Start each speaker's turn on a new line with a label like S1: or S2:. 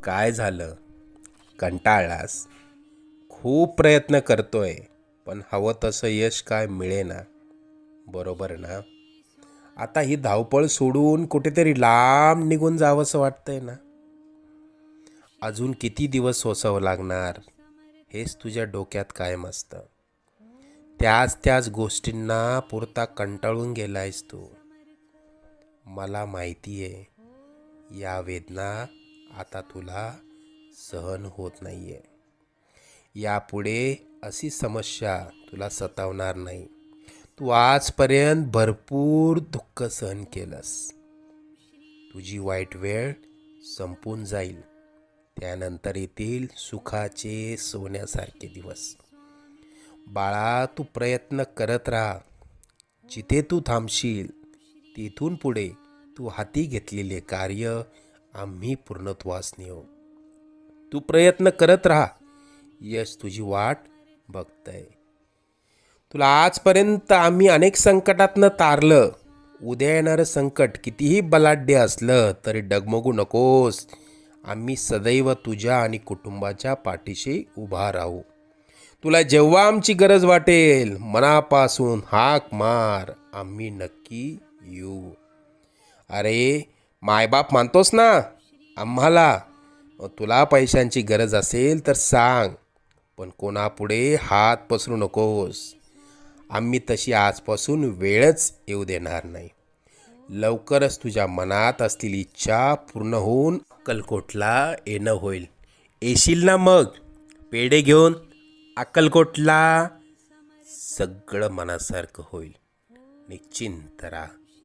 S1: काय झालं? कंटाळलास? खूप प्रयत्न करतोय पण हवं तसं यश काय मिळेना, बरोबर ना? आता ही धावपळ सोडून कुठेतरी लांब निघून जावंसं वाटतंय ना? अजून किती दिवस सोसावं लागणार हेच तुझ्या डोक्यात कायम असतं. त्याच गोष्टींना पुरता कंटाळून गेलायस तू. मला माहिती आहे, या वेदना आता तुला सहन होत नाहीये. यापुढे अशी समस्या तुला सतावणार नाही. तू आजपर्यंत भरपूर दुःख सहन केलंस. तुझी वाईट वेळ संपून जाईल. त्यानंतर येतील सुखाचे सोन्यासारखे दिवस. बाळा, तू प्रयत्न करत राहा. जिथे तू थांबशील तिथून पुढे तू हाती घेतलेले कार्य आम्ही पूर्णत्वास नेऊ. तू प्रयत्न करत राहा. यश तुझी वाट बघतंय. तुला आजपर्यंत आम्ही अनेक संकटातनं तारलं. उद्या येणारं संकट कितीही बलाढ्य असलं तरी डगमगू नकोस. आम्ही सदैव तुझ्या आणि कुटुंबाच्या पाठीशी उभा राहू. तुला जेव्हा आमची गरज वाटेल मनापासून हाक मार, आम्ही नक्की येऊ. अरे, मायबाप मानतोस ना आम्हाला? तुला पैशांची गरज असेल तर सांग, पण कोणापुढे हात पसरू नकोस. आम्ही तशी आजपासून वेळच येऊ देणार नाही. लवकरच तुझ्या मनात असलेली इच्छा पूर्ण होऊन अक्कलकोटला येणं होईल. येशील ना मग पेढे घेऊन अक्कलकोटला? सगळं मनासारखं होईल. निश्चिंत राहा.